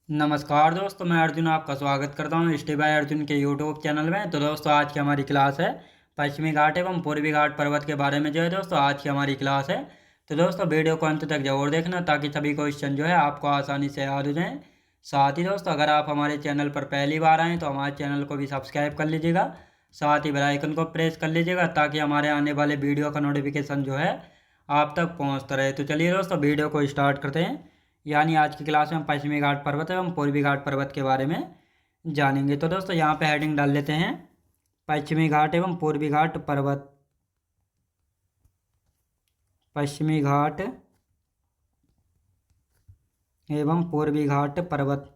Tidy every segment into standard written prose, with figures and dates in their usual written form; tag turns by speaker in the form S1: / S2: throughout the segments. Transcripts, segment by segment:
S1: नमस्कार दोस्तों, मैं अर्जुन आपका स्वागत करता हूँ स्टे बाय अर्जुन के यूट्यूब चैनल में। तो दोस्तों आज की हमारी क्लास है पश्चिमी घाट एवं पूर्वी घाट पर्वत के बारे में जो है दोस्तों आज की हमारी क्लास है। तो दोस्तों वीडियो को अंत तक जरूर देखना ताकि सभी क्वेश्चन जो है आपको आसानी से याद हो जाएं। साथ ही दोस्तों अगर आप हमारे चैनल पर पहली बार आएँ तो हमारे चैनल को भी सब्सक्राइब कर लीजिएगा। साथ ही बेल आइकन को प्रेस कर लीजिएगा ताकि हमारे आने वाले वीडियो का नोटिफिकेशन जो है आप तक पहुँचता रहे। तो चलिए दोस्तों वीडियो को स्टार्ट करते हैं। यानी आज की क्लास में हम पश्चिमी घाट पर्वत एवं पूर्वी घाट पर्वत के बारे में जानेंगे। तो दोस्तों यहाँ पे हेडिंग डाल लेते हैं पश्चिमी घाट एवं पूर्वी घाट पर्वत। पश्चिमी घाट एवं पूर्वी घाट पर्वत।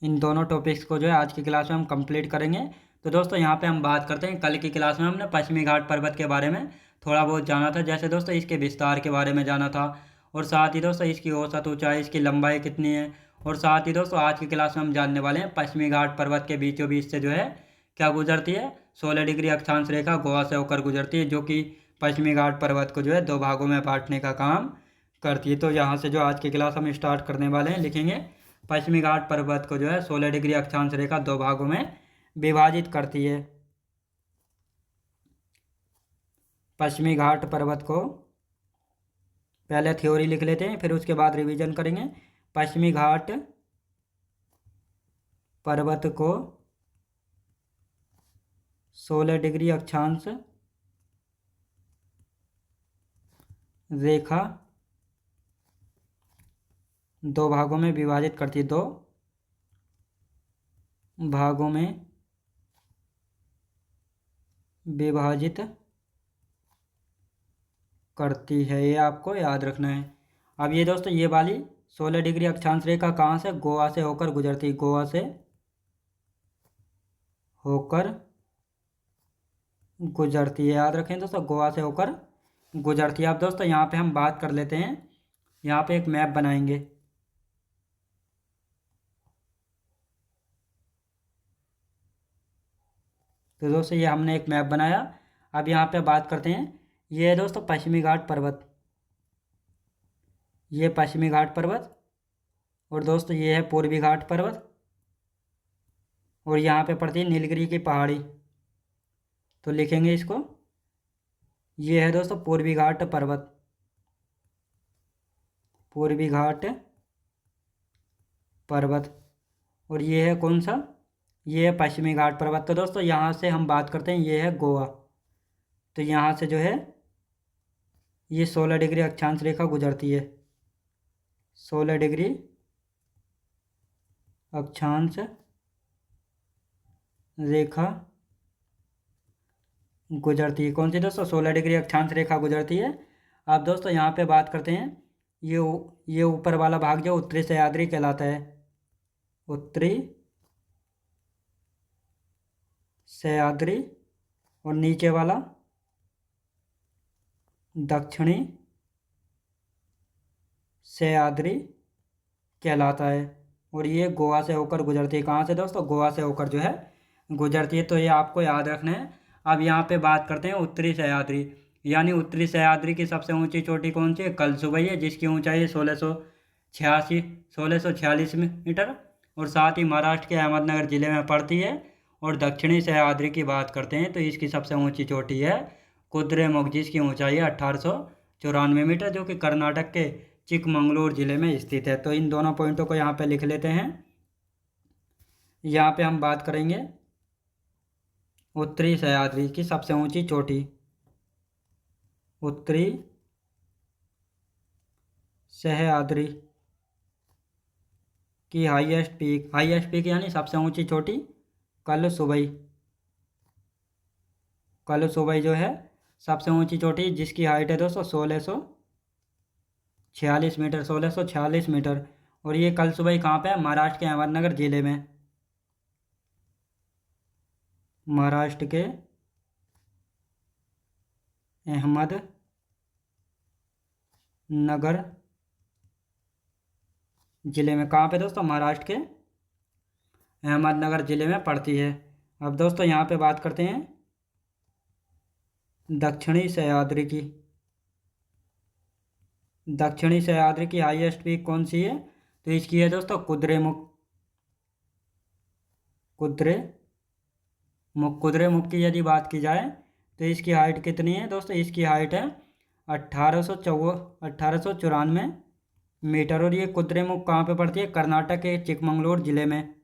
S1: इन दोनों टॉपिक्स को जो है आज की क्लास में हम कंप्लीट करेंगे। तो दोस्तों यहाँ पे हम बात करते हैं, कल की क्लास में हमने पश्चिमी घाट पर्वत के बारे में थोड़ा बहुत जाना था, जैसे दोस्तों इसके विस्तार के बारे में जाना था और साथ ही दोस्तों इसकी औसत ऊंचाई, इसकी लंबाई कितनी है। और साथ ही दोस्तों आज की क्लास में हम जानने वाले हैं पश्चिमी घाट पर्वत के बीचों बीच से जो है क्या गुजरती है, 16 डिग्री अक्षांश रेखा गोवा से होकर गुजरती है, जो कि पश्चिमी घाट पर्वत को जो है दो भागों में बांटने का काम करती है। तो यहाँ से जो आज की क्लास हम स्टार्ट करने वाले हैं, लिखेंगे पश्चिमी घाट पर्वत को जो है 16 डिग्री अक्षांश रेखा दो भागों में विभाजित करती है। पश्चिमी घाट पर्वत को पहले थ्योरी लिख लेते हैं, फिर उसके बाद रिवीजन करेंगे। पश्चिमी घाट पर्वत को 16 डिग्री अक्षांश रेखा दो भागों में विभाजित करती है, दो भागों में विभाजित करती है, ये आपको याद रखना है। अब ये दोस्तों ये वाली 16 डिग्री अक्षांश रेखा कहाँ से, गोवा से होकर गुजरती है, गोवा से होकर गुजरती है, याद रखें दोस्तों, गोवा से होकर गुजरती है। अब दोस्तों यहाँ पे हम बात कर लेते हैं, यहाँ पे एक मैप बनाएंगे। तो दोस्तों ये हमने एक मैप बनाया। अब यहाँ पे बात करते हैं, ये है दोस्तों पश्चिमी घाट पर्वत, ये पश्चिमी घाट पर्वत, और दोस्तों ये है पूर्वी घाट पर्वत, और यहाँ पे पड़ती है नीलगिरी की पहाड़ी। तो लिखेंगे इसको, ये है दोस्तों पूर्वी घाट पर्वत, पूर्वी घाट पर्वत, और ये है कौन सा, ये है पश्चिमी घाट पर्वत। तो दोस्तों यहाँ से हम बात करते हैं, ये है गोवा। तो यहाँ से जो है ये 16 डिग्री अक्षांश रेखा गुजरती है, 16 डिग्री अक्षांश रेखा गुजरती है, कौन सी दोस्तों, 16 डिग्री अक्षांश रेखा गुजरती है। अब दोस्तों यहाँ पे बात करते हैं, ये ऊपर वाला भाग जो उत्तरी सह्याद्री कहलाता है, उत्तरी सह्याद्री, और नीचे वाला दक्षिणी सह्याद्री कहलाता है। और ये गोवा से होकर गुजरती है, कहाँ से दोस्तों, गोवा से होकर जो है गुजरती है। तो ये आपको याद रखना है। अब यहाँ पे बात करते हैं उत्तरी सह्याद्री, यानी उत्तरी सह्याद्री की सबसे ऊंची चोटी कौन सी है, कलसुबई है, जिसकी ऊंचाई है 1646 मीटर, और साथ ही महाराष्ट्र के अहमदनगर जिले में पड़ती है। और दक्षिणी सह्याद्री की बात करते हैं तो इसकी सबसे ऊंची चोटी है कुद्रेमुख, जिसकी ऊंचाई है 1894 मीटर, जो कि कर्नाटक के चिकमंगलूर जिले में स्थित है। तो इन दोनों पॉइंटों को यहाँ पे लिख लेते हैं। यहाँ पे हम बात करेंगे उत्तरी सह्याद्री की सबसे ऊंची चोटी, उत्तरी सह्याद्री की हाईएस्ट पीक यानी सबसे ऊंची चोटी कलसुबई, कलसुबई जो है सबसे ऊंची चोटी, जिसकी हाइट है दोस्तों 1646 मीटर, 1646 मीटर। और ये कलसुबई कहाँ पे है, महाराष्ट्र के अहमदनगर जिले में, महाराष्ट्र के अहमदनगर जिले में, कहाँ पे दोस्तों, महाराष्ट्र के अहमदनगर जिले में पड़ती है। अब दोस्तों यहाँ पे बात करते हैं दक्षिणी सह्याद्री की, दक्षिणी सह्याद्री की हाईएस्ट पीक कौन सी है? तो इसकी है दोस्तों कुद्रेमुख। कुद्रेमुख की यदि बात की जाए तो इसकी हाइट कितनी है दोस्तों? इसकी हाइट है 1894 मीटर। और ये कुद्रेमुख कहाँ पे पड़ती है? कर्नाटक के चिकमंगलूर जिले में।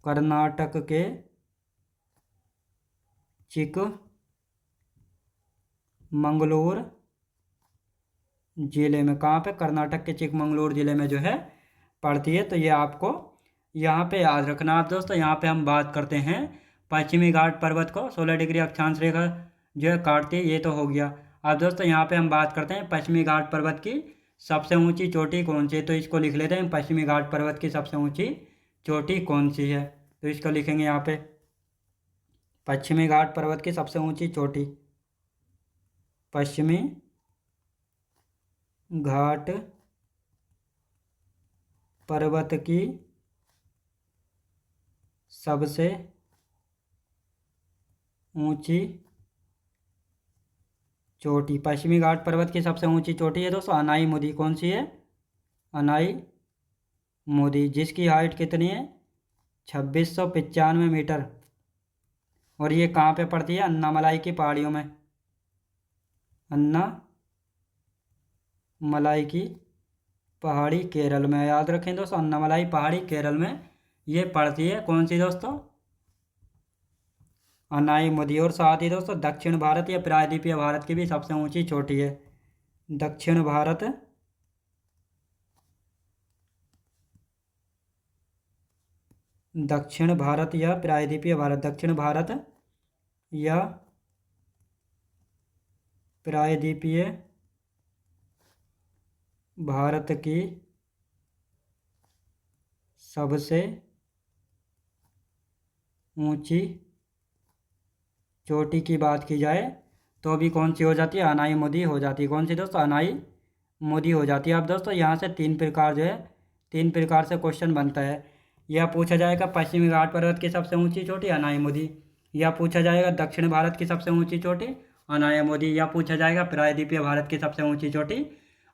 S1: कर्नाटक के चिकमंगलूर जिले में। कहाँ पे? कर्नाटक के चिकमंगलूर जिले में जो है पड़ती है। तो ये आपको यहाँ पे याद रखना। आप दोस्तों यहाँ पे हम बात करते हैं पश्चिमी घाट पर्वत को 16 डिग्री अक्षांश रेखा जो है काटती है, ये तो हो गया। अब दोस्तों यहाँ पे हम बात करते हैं पश्चिमी घाट पर्वत की सबसे ऊंची चोटी कौन सी है? तो इसको लिख लेते हैं, पश्चिमी घाट पर्वत की सबसे ऊंची चोटी कौन सी है? तो इसको लिखेंगे यहाँ पे, पश्चिमी घाट पर्वत की सबसे ऊंची चोटी, पश्चिमी घाट पर्वत की सबसे ऊंची चोटी। पश्चिमी घाट पर्वत की सबसे ऊंची चोटी है दोस्तों अनाई मुदी। कौन सी है? अनाई मुदी, जिसकी हाइट कितनी है? 2695 मीटर। और ये कहाँ पे पड़ती है? अन्नामलाई की पहाड़ियों में। अन्नामलाई की पहाड़ी केरल में। याद रखें दोस्तों, अन्नामलाई पहाड़ी केरल में ये पड़ती है। कौन सी दोस्तों? अनाई मुदी। और साथ ही दोस्तों दक्षिण भारत या प्रायद्वीपीय भारत की भी सबसे ऊंची चोटी है। दक्षिण भारत या प्रायद्वीपीय भारत, दक्षिण भारत या प्रायद्वीपीय भारत की सबसे ऊंची चोटी की बात की जाए तो अभी कौन सी हो जाती है? अनाई मुदी हो जाती है। कौन सी दोस्तों? अनाई मुदी हो जाती है। अब दोस्तों यहाँ से तीन प्रकार से क्वेश्चन बनता है। यह पूछा जाएगा पश्चिमी घाट पर्वत की सबसे ऊंची चोटी अनाई मुदी, या पूछा जाएगा दक्षिण भारत की सबसे ऊंची चोटी अनाई मुदी, या पूछा जाएगा प्रायद्वीपीय भारत की सबसे ऊंची चोटी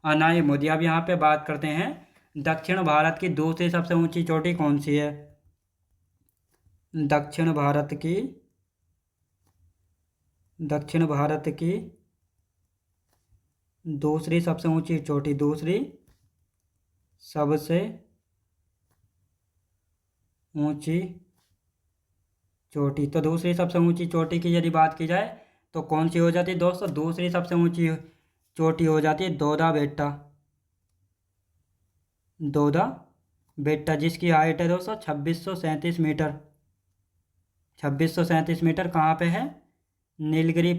S1: अनाई मुदी। अब यहाँ पे बात करते हैं दक्षिण भारत की दूसरी सबसे ऊंची चोटी कौन सी है? दक्षिण भारत की दूसरी सबसे ऊंची चोटी, दूसरी सबसे ऊंची चोटी। तो दूसरी सबसे ऊंची चोटी की यदि बात की जाए तो कौन सी हो जाती है दोस्तों? दूसरी सबसे ऊंची चोटी हो जाती है दोदा बेट्टा, जिसकी हाइट है दोस्तों 2637 मीटर। 2637 मीटर कहाँ पे है? नीलगिरी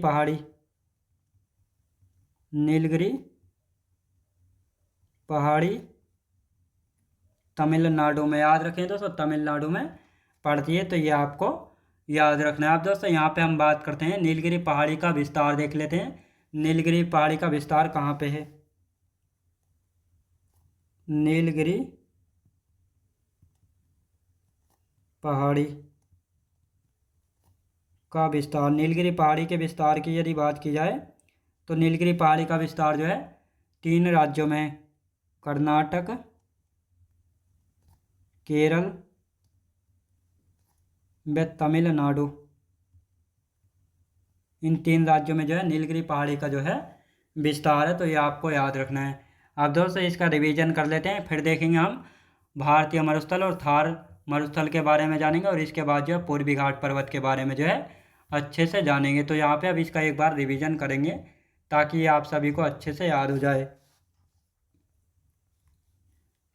S1: पहाड़ी तमिलनाडु में। याद रखें दोस्तों, तमिलनाडु में पड़ती है। तो ये आपको याद रखना है। आप दोस्तों यहाँ पे हम बात करते हैं नीलगिरी पहाड़ी का विस्तार देख लेते हैं। नीलगिरी पहाड़ी का विस्तार कहाँ पे है? नीलगिरी पहाड़ी का विस्तार, नीलगिरी पहाड़ी के विस्तार की यदि बात की जाए तो नीलगिरी पहाड़ी का विस्तार जो है 3 राज्यों में है, कर्नाटक, केरल व तमिलनाडु। इन 3 राज्यों में जो है नीलगिरी पहाड़ी का जो है विस्तार है। तो ये आपको याद रखना है। अब दोस्तों इसका रिवीजन कर लेते हैं, फिर देखेंगे हम भारतीय मरुस्थल और थार मरुस्थल के बारे में जानेंगे, और इसके बाद जो है पूर्वी घाट पर्वत के बारे में जो है अच्छे से जानेंगे। तो यहाँ पे अब इसका एक बार रिवीजन करेंगे ताकि ये आप सभी को अच्छे से याद हो जाए।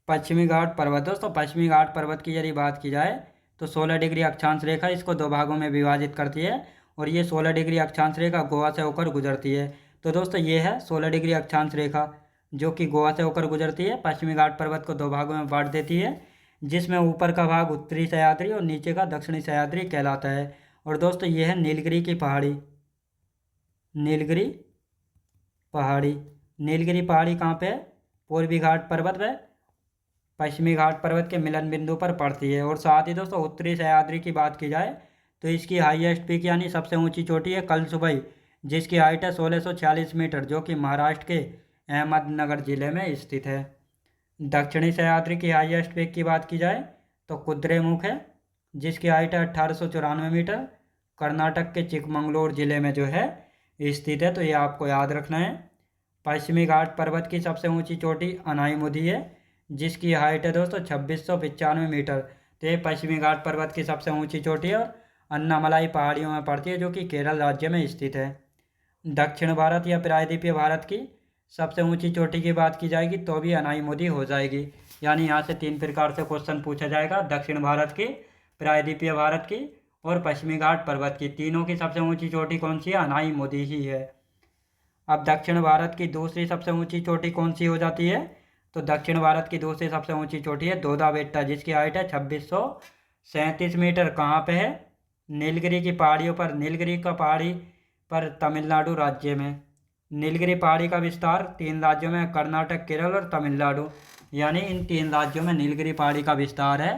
S1: पश्चिमी घाट पर्वत दोस्तों, पश्चिमी घाट पर्वत की यदि बात की जाए तो 16 डिग्री अक्षांश रेखा इसको 2 भागों में विभाजित करती है, और ये 16 डिग्री अक्षांश रेखा गोवा से होकर गुजरती है। तो दोस्तों ये है 16 डिग्री अक्षांश रेखा जो कि गोवा से होकर गुजरती है, पश्चिमी घाट पर्वत को 2 भागों में बांट देती है, जिसमें ऊपर का भाग उत्तरी सह्याद्री और नीचे का दक्षिणी सह्याद्री कहलाता है। और दोस्तों ये है नीलगिरी पहाड़ी। नीलगिरी पहाड़ी कहाँ पे है? पूर्वी घाट पर्वत में पश्चिमी घाट पर्वत के मिलन बिंदु पर पड़ती है। और साथ ही दोस्तों उत्तरी सह्याद्री की बात की जाए तो इसकी हाईएस्ट पीक यानी सबसे ऊंची चोटी है कलसुबई, जिसकी हाइट है 1646 मीटर, जो कि महाराष्ट्र के अहमदनगर ज़िले में स्थित है। दक्षिणी सह्याद्री की हाईएस्ट पीक की बात की जाए तो कुद्रेमुख है, जिसकी हाइट है 1894 मीटर, कर्नाटक के चिकमंगलूर ज़िले में जो है स्थित है। तो ये आपको याद रखना है। पश्चिमी घाट पर्वत की सबसे ऊंची चोटी अनाईमुदी है, जिसकी हाइट है दोस्तों 2695 मीटर। तो ये पश्चिमी घाट पर्वत की सबसे ऊंची चोटी है और अन्नामलाई पहाड़ियों में पड़ती है, जो कि केरल राज्य में स्थित है। दक्षिण भारत या प्रायद्वीपीय भारत की सबसे ऊंची चोटी की बात की जाएगी तो भी अनाईमुदी हो जाएगी। यानी यहाँ से 3 प्रकार से क्वेश्चन पूछा जाएगा, दक्षिण भारत की, प्रायद्वीपीय भारत की और पश्चिमी घाट पर्वत की। तीनों की सबसे ऊंची चोटी कौन सी है? अनाईमुदी ही है। अब दक्षिण भारत की दूसरी सबसे ऊंची चोटी कौन सी हो जाती है? तो दक्षिण भारत की दूसरी सबसे ऊंची चोटी है दोदा बेट्टा, जिसकी हाइट है 2637 मीटर। कहाँ पे है? नीलगिरी की पहाड़ियों पर, नीलगिरी का पहाड़ी पर तमिलनाडु राज्य में। नीलगिरी पहाड़ी का विस्तार 3 राज्यों में, कर्नाटक, केरल और तमिलनाडु। यानी इन 3 राज्यों में नीलगिरी पहाड़ी का विस्तार है।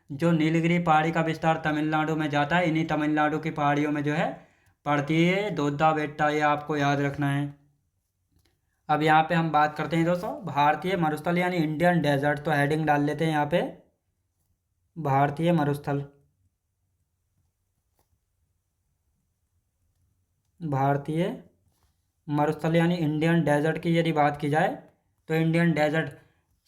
S1: जो नीलगिरी पहाड़ी का विस्तार तमिलनाडु में जाता है, इन्हीं तमिलनाडु की पहाड़ियों में जो है पड़ती है दोदा बेट्टा। ये आपको याद रखना है। अब यहाँ पे हम बात करते हैं दोस्तों भारतीय मरुस्थल यानी इंडियन डेजर्ट। तो हेडिंग डाल लेते हैं यहाँ पे, भारतीय मरुस्थल। भारतीय मरुस्थल यानी इंडियन डेजर्ट की यदि बात की जाए तो इंडियन डेजर्ट,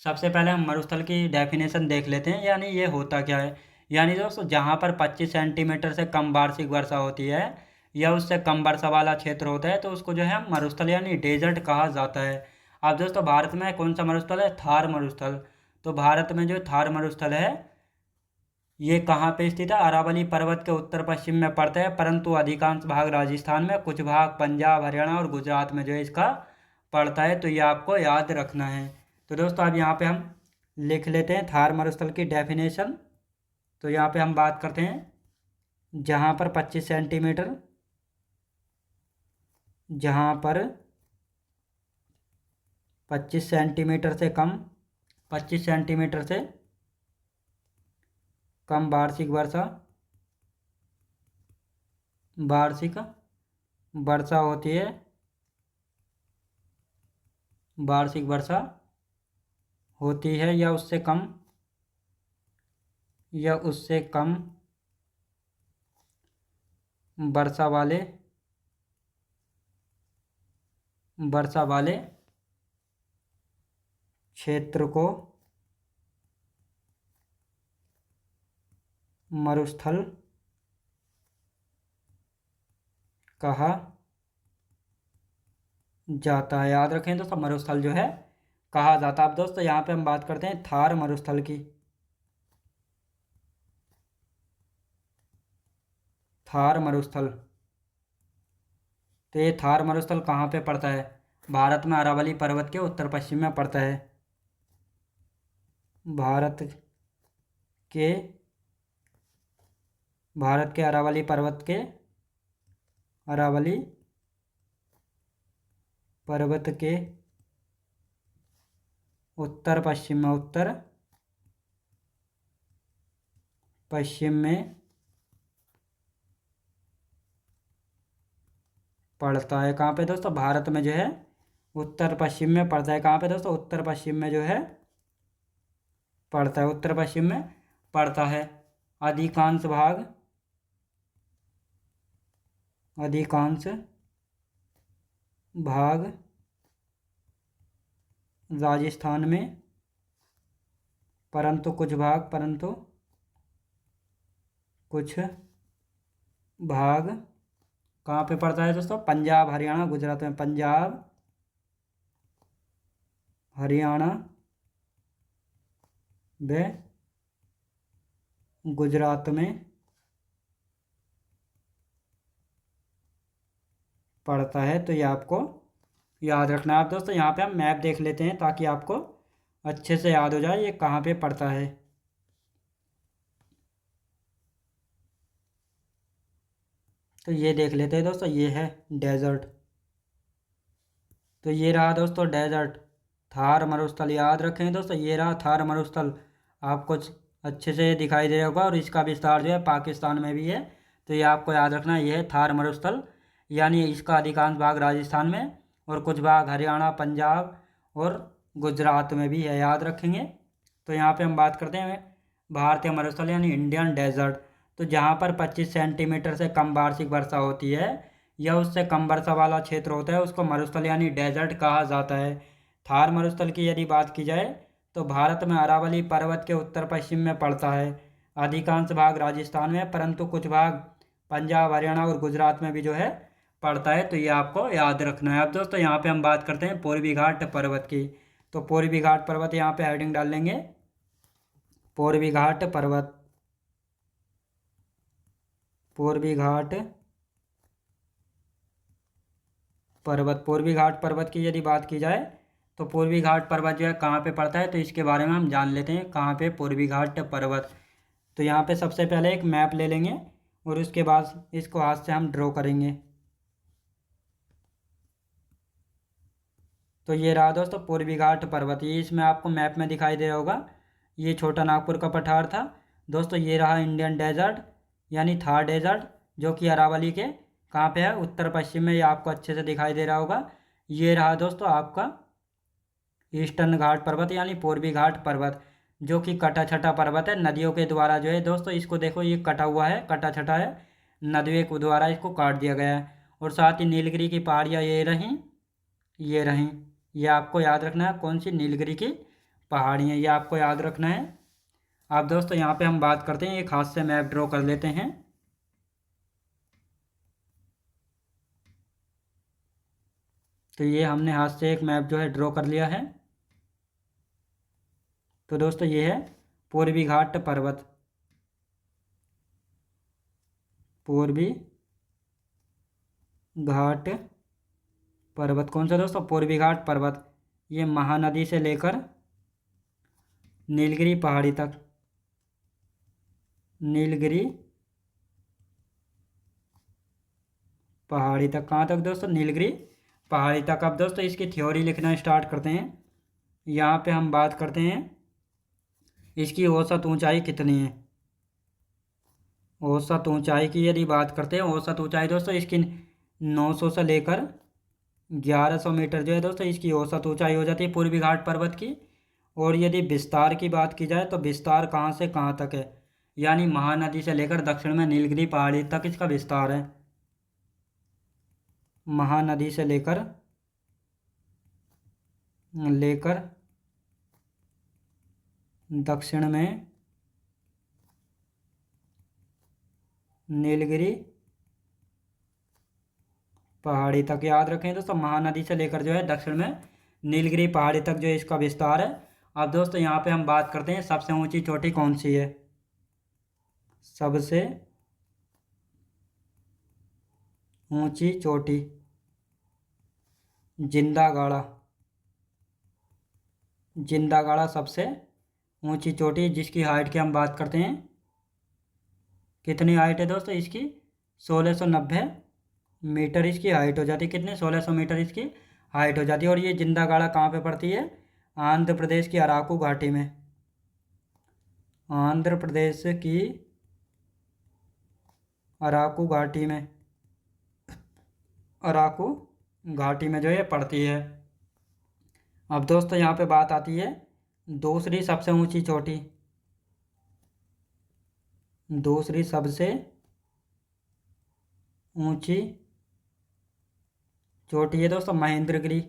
S1: सबसे पहले हम मरुस्थल की डेफिनेशन देख लेते हैं। यानी ये होता क्या है? यानी दोस्तों जहाँ पर 25 सेंटीमीटर से कम वार्षिक वर्षा होती है या उससे कम वर्षा वाला क्षेत्र होता है, तो उसको जो है मरुस्थल यानी डेजर्ट कहा जाता है। अब दोस्तों भारत में कौन सा मरुस्थल है? थार मरुस्थल। तो भारत में जो थार मरुस्थल है ये कहाँ पे स्थित है? अरावली पर्वत के उत्तर पश्चिम में पड़ता है, परंतु अधिकांश भाग राजस्थान में, कुछ भाग पंजाब, हरियाणा और गुजरात में जो है इसका पड़ता है। तो ये आपको याद रखना है। तो दोस्तों अब यहाँ पे हम लिख लेते हैं थार मरुस्थल की डेफिनेशन। तो यहाँ पे हम बात करते हैं जहाँ पर 25 सेंटीमीटर, जहाँ पर 25 सेंटीमीटर से कम, 25 सेंटीमीटर से कम वार्षिक वर्षा, वार्षिक वर्षा होती है, वार्षिक वर्षा होती है या उससे कम, या उससे कम वर्षा वाले, वर्षा वाले क्षेत्र को मरुस्थल कहा जाता है। याद रखें दोस्तों, मरुस्थल जो है कहा जाता है। अब दोस्तों यहाँ पे हम बात करते हैं थार मरुस्थल की। थार मरुस्थल, तो ये थार मरुस्थल कहाँ पे पड़ता है? भारत में अरावली पर्वत के उत्तर पश्चिम में पड़ता है। के भारत के अरावली पर्वत के, अरावली पर्वत के उत्तर पश्चिम में, उत्तर पश्चिम में पड़ता है। कहाँ पे दोस्तों? भारत में जो है उत्तर पश्चिम में पड़ता है। कहाँ पे दोस्तों? उत्तर पश्चिम में जो है पड़ता है, उत्तर पश्चिम में पड़ता है। अधिकांश भाग, अधिकांश भाग राजस्थान में, परंतु कुछ भाग, परंतु कुछ भाग कहाँ पे पड़ता है दोस्तों? पंजाब, हरियाणा, गुजरात में। पंजाब, हरियाणा व गुजरात में पड़ता है। तो ये आपको याद रखना है। आप दोस्तों यहाँ पे हम मैप देख लेते हैं ताकि आपको अच्छे से याद हो जाए ये कहाँ पे पड़ता है। तो ये देख लेते हैं दोस्तों, ये है डेजर्ट। तो ये रहा दोस्तों डेजर्ट, थार मरुस्थल। याद रखें दोस्तों, ये रहा थार मरुस्थल। आपको अच्छे से दिखाई दे रहा होगा और इसका विस्तार जो है पाकिस्तान में भी है। तो ये आपको याद रखना है, ये है थार मरुस्थल। यानी इसका अधिकांश भाग राजस्थान में और कुछ भाग हरियाणा, पंजाब और गुजरात में भी है, याद रखेंगे। तो यहाँ पे हम बात करते हैं भारतीय मरुस्थल यानी इंडियन डेजर्ट। तो जहाँ पर 25 सेंटीमीटर से कम वार्षिक वर्षा होती है या उससे कम वर्षा वाला क्षेत्र होता है उसको मरुस्थल यानी डेजर्ट कहा जाता है। थार मरुस्थल की यदि बात की जाए तो भारत में अरावली पर्वत के उत्तर पश्चिम में पड़ता है। अधिकांश भाग राजस्थान में, परंतु कुछ भाग पंजाब, हरियाणा और गुजरात में भी जो है पड़ता है। तो ये आपको याद रखना है। अब दोस्तों यहाँ पे हम बात करते हैं पूर्वी घाट पर्वत की। तो पूर्वी घाट पर्वत यहाँ पे हेडिंग डाल लेंगे, पूर्वी घाट पर्वत। पूर्वी घाट पर्वत, पूर्वी घाट पर्वत की यदि बात की जाए तो पूर्वी घाट पर्वत जो है कहाँ पे पड़ता है, तो इसके बारे में हम जान लेते हैं कहाँ पे पूर्वी घाट पर्वत। तो यहाँ पे सबसे पहले एक मैप ले लेंगे और उसके बाद इसको हाथ से हम ड्रॉ करेंगे। तो ये रहा दोस्तों पूर्वी घाट पर्वत, ये इसमें आपको मैप में दिखाई दे रहा होगा। ये छोटा नागपुर का पठार था दोस्तों। ये रहा इंडियन डेजर्ट यानी थार डेजर्ट, जो कि अरावली के कहाँ पे है, उत्तर पश्चिम में। ये आपको अच्छे से दिखाई दे रहा होगा। ये रहा दोस्तों आपका ईस्टर्न घाट पर्वत यानी पूर्वी घाट पर्वत, जो कि कटा छटा पर्वत है नदियों के द्वारा जो है दोस्तों। इसको देखो, ये कटा हुआ है, कटा छटा है, नदियों के द्वारा इसको काट दिया गया है। और साथ ही नीलगिरी की पहाड़ियाँ ये रहीं, ये रहीं। ये आपको याद रखना है, कौन सी, नीलगिरी की पहाड़ियाँ, ये आपको याद रखना है। अब दोस्तों यहाँ पे हम बात करते हैं, एक हाथ से मैप ड्रॉ कर लेते हैं। तो ये हमने हाथ से एक मैप जो है ड्रॉ कर लिया है। तो दोस्तों ये है पूर्वी घाट पर्वत, पूर्वी घाट पर्वत कौन सा दोस्तों, पूर्वी घाट पर्वत। ये महानदी से लेकर नीलगिरी पहाड़ी तक, नीलगिरी पहाड़ी तक, कहाँ तक दोस्तों, नीलगिरी पहाड़ी तक। अब दोस्तों इसकी थ्योरी लिखना स्टार्ट करते हैं। यहाँ पे हम बात करते हैं इसकी औसत ऊंचाई कितनी है। औसत ऊंचाई की यदि बात करते हैं, औसत ऊंचाई दोस्तों इसकी 900 से लेकर 1100 मीटर जो है दोस्तों इसकी औसत ऊंचाई हो जाती है पूर्वी घाट पर्वत की। और यदि विस्तार की बात की जाए तो विस्तार कहाँ से कहाँ तक है, यानी महानदी से लेकर दक्षिण में नीलगिरी पहाड़ी तक इसका विस्तार है। महानदी से लेकर लेकर दक्षिण में नीलगिरी पहाड़ी तक, याद रखें दोस्तों, महानदी से लेकर जो है दक्षिण में नीलगिरी पहाड़ी तक जो है इसका विस्तार है। अब दोस्तों यहाँ पे हम बात करते हैं सबसे ऊंची चोटी कौन सी है। सबसे ऊंची चोटी जिंदागाड़ा, जिंदागाड़ा सबसे ऊंची चोटी, जिसकी हाइट की हम बात करते हैं। कितनी हाइट है दोस्तों इसकी, 1690 मीटर इसकी हाइट हो जाती है। कितने, 1600 मीटर इसकी हाइट हो जाती है। और ये जिंदागाड़ा कहाँ पे पड़ती है, आंध्र प्रदेश की अराकू घाटी में। आंध्र प्रदेश की अराकू घाटी में, अराकू घाटी में जो है पड़ती है। अब दोस्तों यहाँ पे बात आती है दूसरी सबसे ऊंची चोटी, दूसरी सबसे ऊंची चोटी है दोस्तों महेंद्रगिरी।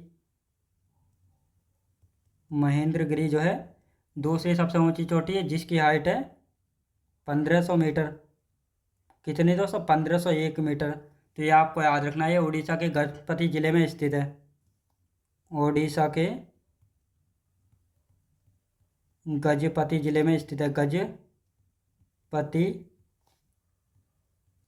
S1: महेंद्रगिरी जो है दूसरी सबसे ऊंची चोटी है, जिसकी हाइट है 1500 मीटर। कितनी दोस्तों, 1501 मीटर। तो ये आपको याद रखना है, उड़ीसा के गजपति जिले में स्थित है। उड़ीसा के गजपति जिले में स्थित है, गजपति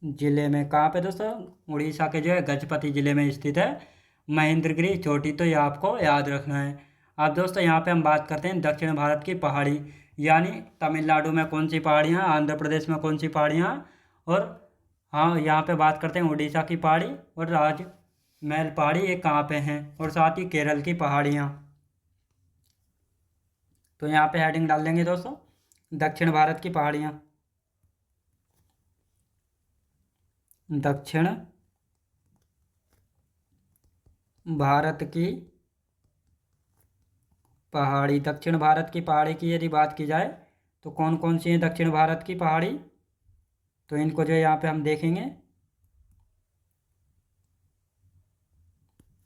S1: जिले में। कहाँ पे दोस्तों, उड़ीसा के जो है गजपति जिले में स्थित है महेंद्रगिरी चोटी। तो ये आपको याद रखना है। अब दोस्तों यहाँ पे हम बात करते हैं दक्षिण भारत की पहाड़ी, यानी तमिलनाडु में कौन सी पहाड़ियाँ, आंध्र प्रदेश में कौन सी पहाड़ियाँ, और हाँ यहाँ पे बात करते हैं उड़ीसा की पहाड़ी और राजमहल पहाड़ी, ये कहाँ पे हैं, और साथ ही केरल की पहाड़ियाँ। तो यहाँ पे हेडिंग डाल देंगे दोस्तों दक्षिण भारत की पहाड़ियाँ। दक्षिण भारत की पहाड़ी। दक्षिण भारत की पहाड़ी की यदि बात की जाए तो कौन कौन सी है दक्षिण भारत की पहाड़ी, तो इनको जो है यहाँ पे हम देखेंगे।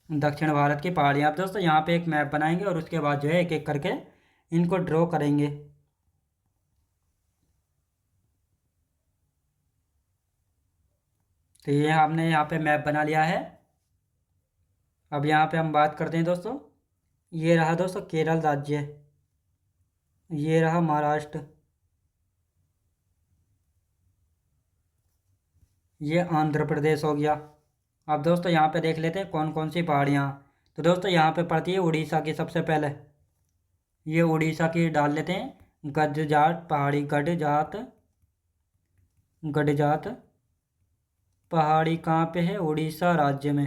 S1: दक्षिण भारत की पहाड़ियाँ। आप दोस्तों यहाँ पे एक मैप बनाएंगे और उसके बाद जो है एक एक करके इनको ड्रॉ करेंगे। तो ये हमने यहाँ पे मैप बना लिया है। अब यहाँ पे हम बात करते हैं दोस्तों। ये रहा दोस्तों केरल राज्य, ये रहा महाराष्ट्र, ये आंध्र प्रदेश हो गया। अब दोस्तों यहाँ पे देख लेते हैं कौन कौन सी पहाड़ियाँ। तो दोस्तों यहाँ पे पड़ती है उड़ीसा की सबसे पहले, ये उड़ीसा की डाल लेते हैं। गडजात पहाड़ी, गडजात, गडजात पहाड़ी कहाँ पे है, उड़ीसा राज्य में।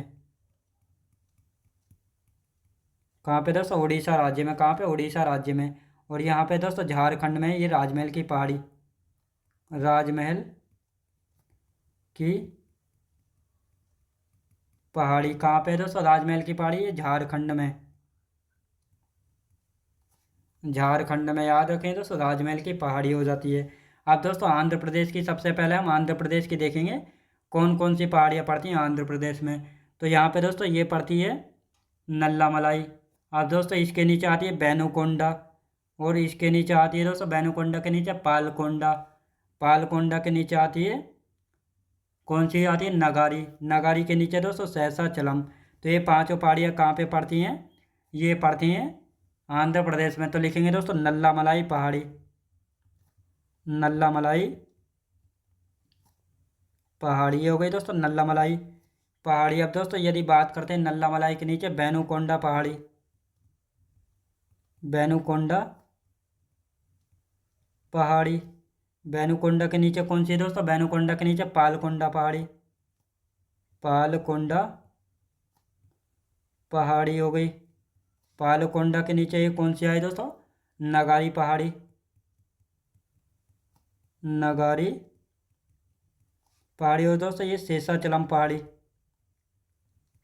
S1: कहाँ पे दोस्तों, उड़ीसा राज्य में। कहाँ पे, उड़ीसा राज्य में। और यहाँ पे दोस्तों झारखंड में ये राजमहल की पहाड़ी, राजमहल की पहाड़ी कहाँ पे है दोस्तों, राजमहल की पहाड़ी है झारखंड में। झारखंड में याद रखें दोस्तों, राजमहल की पहाड़ी हो जाती है। अब दोस्तों आंध्र प्रदेश की सबसे पहले हम आंध्र प्रदेश की देखेंगे कौन कौन सी पहाड़ियाँ पड़ती हैं आंध्र प्रदेश में। तो यहाँ पे दोस्तों ये पड़ती है नल्लामलाई। अब दोस्तों इसके नीचे आती है बेनुकोंडा, और इसके नीचे आती है दोस्तों बेनुकोंडा के नीचे पालकोंडा। पालकोंडा के नीचे आती है कौन सी आती है, नगारी। नगारी के नीचे दोस्तों शेषाचलम। तो ये पांचों पहाड़ियाँ कहाँ पे पड़ती हैं, ये पड़ती हैं आंध्र प्रदेश में। तो लिखेंगे दोस्तों नल्लामलाई पहाड़ी, नल्लामलाई पहाड़ी। ये हो गई दोस्तों नल्लामलाई पहाड़ी। अब दोस्तों यदि बात करते हैं नल्लामलाई के नीचे बेनुकोंडा पहाड़ी, बेनुकोंडा पहाड़ी। बेनुकोंडा के नीचे कौन सी है दोस्तों, बेनुकोंडा के नीचे पालकोंडा पहाड़ी, पालकोंडा पहाड़ी हो गई। पालकोंडा के नीचे ये कौन सी आई दोस्तों, नगारी पहाड़ी, नगारी पहाड़ी। और दोस्तों ये शेषाचलम पहाड़ी,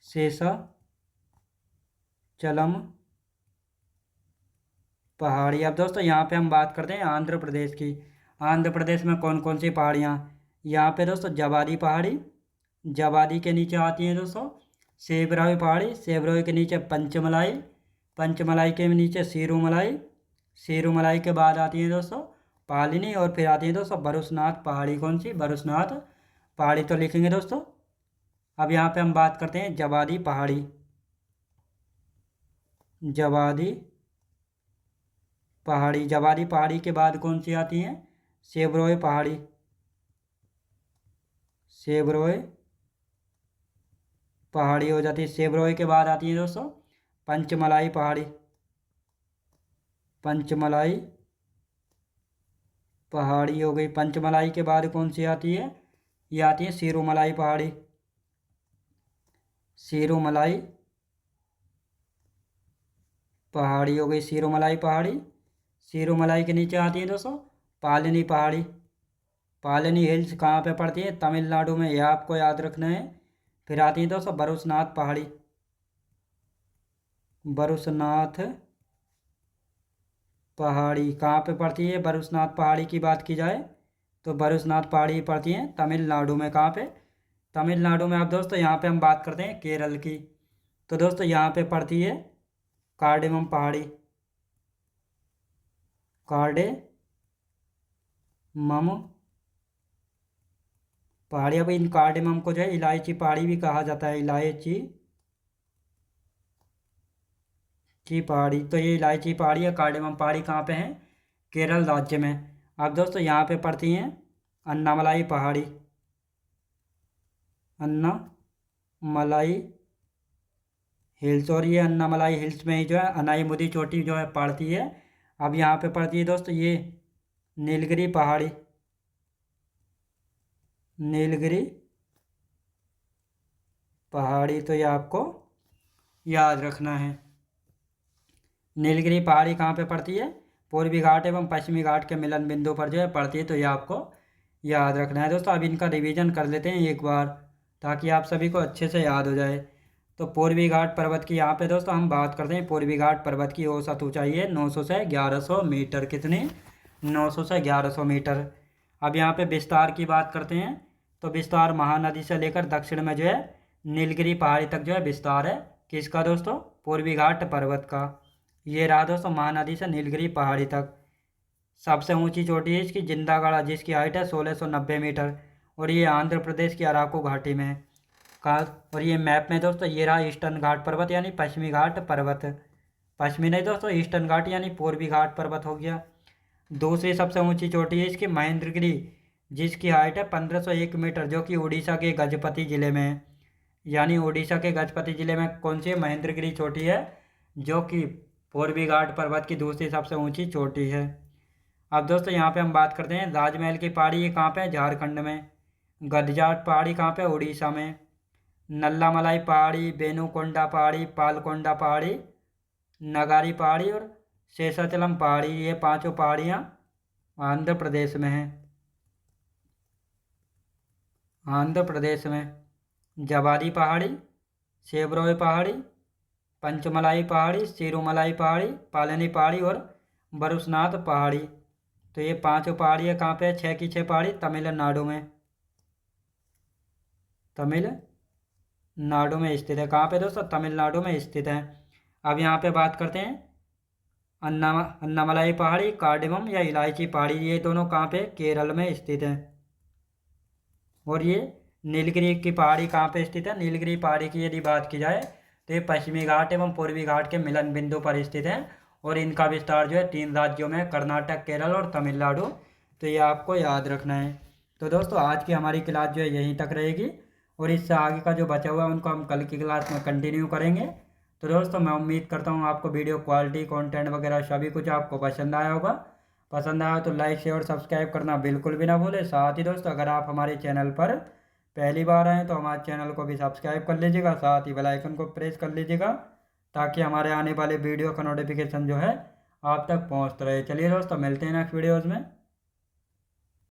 S1: शेषाचलम पहाड़ी। अब दोस्तों यहाँ पे हम बात करते हैं आंध्र प्रदेश की। आंध्र प्रदेश में कौन कौन सी पहाड़ियाँ, यहाँ पे दोस्तों जवादी पहाड़ी, जवादी के नीचे आती हैं दोस्तों सेबरावी पहाड़ी, सेबरावी के नीचे पंचमलाई, पंचमलाई के नीचे सीरूमलाई, सीरूमलाई के बाद आती हैं दोस्तों पालिनी, और फिर आती है दोस्तों बरुसनाथ पहाड़ी। कौन सी, बरुसनाथ पहाड़ी। तो लिखेंगे दोस्तों। अब यहाँ पे हम बात करते हैं जवादी पहाड़ी, जवादी पहाड़ी। जवादी पहाड़ी के बाद कौन सी आती हैं, सेबरोय पहाड़ी, सेबरोय पहाड़ी हो जाती है। सेबरोय के बाद आती है दोस्तों पंचमलाई पहाड़ी, पंचमलाई पहाड़ी हो गई। पंचमलाई के बाद कौन सी आती है, ये आती है सीरूमलाई पहाड़ी, सीरूमलाई पहाड़ी हो गई। सीरूमलाई पहाड़ी। सीरूमलाई के नीचे आती है दोस्तों पालिनी पहाड़ी, पालिनी हिल्स कहाँ पे पड़ती है, तमिलनाडु में, यह आपको याद रखना है। फिर आती है दोस्तों बरुसनाथ पहाड़ी, बरुसनाथ पहाड़ी कहाँ पे पड़ती है, बरुसनाथ पहाड़ी की बात की जाए तो बरुसनाथ पहाड़ी पड़ती है तमिलनाडु में। कहाँ पे, तमिलनाडु में। अब दोस्तों यहाँ पे हम बात करते हैं केरल की। तो दोस्तों यहाँ पे पड़ती है कार्डेमम पहाड़ी, कार्डेमम पहाड़ी। अब इन कार्डेमम को जो है इलायची पहाड़ी भी कहा जाता है, इलायची की पहाड़ी। तो ये इलायची पहाड़ी या कार्डेमम पहाड़ी कहाँ पे है, केरल राज्य में। अब दोस्तों यहाँ पे पड़ती हैं अन्नामलाई पहाड़ी, अन्नामलाई हिल्स। और ये अन्नामलाई हिल्स में ही जो है अनाईमुदी चोटी जो है पड़ती है। अब यहाँ पे पड़ती है दोस्तों ये नीलगिरी पहाड़ी, नीलगिरी पहाड़ी। तो ये आपको याद रखना है। नीलगिरी पहाड़ी कहाँ पे पड़ती है, पूर्वी घाट एवं पश्चिमी घाट के मिलन बिंदु पर जो है पड़ती है। तो ये आपको याद रखना है दोस्तों। अब इनका रिवीजन कर लेते हैं एक बार, ताकि आप सभी को अच्छे से याद हो जाए। तो पूर्वी घाट पर्वत की यहाँ पे दोस्तों हम बात करते हैं। पूर्वी घाट पर्वत की औसत ऊंचाई है 900 से 1100 मीटर। कितनी? 900 से 1100 मीटर। अब यहाँ पे विस्तार की बात करते हैं। तो विस्तार महानदी से लेकर दक्षिण में जो है नीलगिरी पहाड़ी तक जो है विस्तार है। किसका दोस्तों? पूर्वी घाट पर्वत का। ये रहा दोस्तों महानदी से नीलगिरी पहाड़ी तक। सबसे ऊंची चोटी है इसकी जिंदागढ़, जिसकी हाइट है 1690 मीटर, और ये आंध्र प्रदेश की अराकू घाटी में है। और ये मैप में दोस्तों ये रहा ईस्टर्न घाट पर्वत यानी पश्चिमी घाट पर्वत। पश्चिमी नहीं दोस्तों, ईस्टर्न घाट यानी पूर्वी घाट पर्वत हो गया। दूसरी सबसे ऊंची चोटी है इसकी महेंद्रगिरी, जिसकी हाइट है 1501 मीटर, जो कि उड़ीसा के गजपति जिले में है। यानी उड़ीसा के गजपति जिले में कौन सी महेंद्रगिरी चोटी है, जो कि पूर्वी घाट पर्वत की दूसरी सबसे ऊंची चोटी है। अब दोस्तों यहाँ पे हम बात करते हैं राजमहल की पहाड़ी, ये कहाँ पे है? झारखंड में। गदजाट पहाड़ी कहाँ पे? उड़ीसा में। नल्लामलाई पहाड़ी, बेनुकोंडा पहाड़ी, पालकोंडा पहाड़ी, नगारी पहाड़ी और शेषाचलम पहाड़ी, ये पांचों पहाड़ियाँ आंध्र प्रदेश में हैं। आंध्र प्रदेश में जवादी पहाड़ी, सेबरोय पहाड़ी, पंचमलाई पहाड़ी, सिरुमलाई पहाड़ी, पालनी पहाड़ी और बरुसनाथ पहाड़ी। तो ये पांचों पहाड़ियाँ कहाँ पे है? 6 की 6 पहाड़ी तमिलनाडु में। तमिलनाडु में स्थित है। कहाँ पे दोस्तों? तमिलनाडु में स्थित है। अब यहाँ पे बात करते हैं अन्नामलाई पहाड़ी, कार्डेमम या इलायची पहाड़ी, ये दोनों कहाँ पे? केरल में स्थित है। और ये नीलगिरी की पहाड़ी कहाँ पे स्थित है? नीलगिरी पहाड़ी की यदि बात की जाए तो ये पश्चिमी घाट एवं पूर्वी घाट के मिलन बिंदु पर स्थित है, और इनका विस्तार जो है 3 राज्यों में, कर्नाटक, केरल और तमिलनाडु। तो ये आपको याद रखना है। तो दोस्तों आज की हमारी क्लास जो है यहीं तक रहेगी, और इससे आगे का जो बचा हुआ है उनको हम कल की क्लास में कंटिन्यू करेंगे। तो दोस्तों मैं उम्मीद करता हूँ आपको वीडियो क्वालिटी, कंटेंट वगैरह सभी कुछ आपको पसंद आया होगा। पसंद आया तो लाइक, शेयर और सब्सक्राइब करना बिल्कुल भी ना भूलें। साथ ही दोस्तों अगर आप हमारे चैनल पर पहली बार आएँ तो हमारे चैनल को भी सब्सक्राइब कर लीजिएगा, साथ ही बेल आइकन को प्रेस कर लीजिएगा, ताकि हमारे आने वाले वीडियो का नोटिफिकेशन जो है आप तक पहुँचता रहे। चलिए दोस्तों मिलते हैं नेक्स्ट वीडियोज़ में।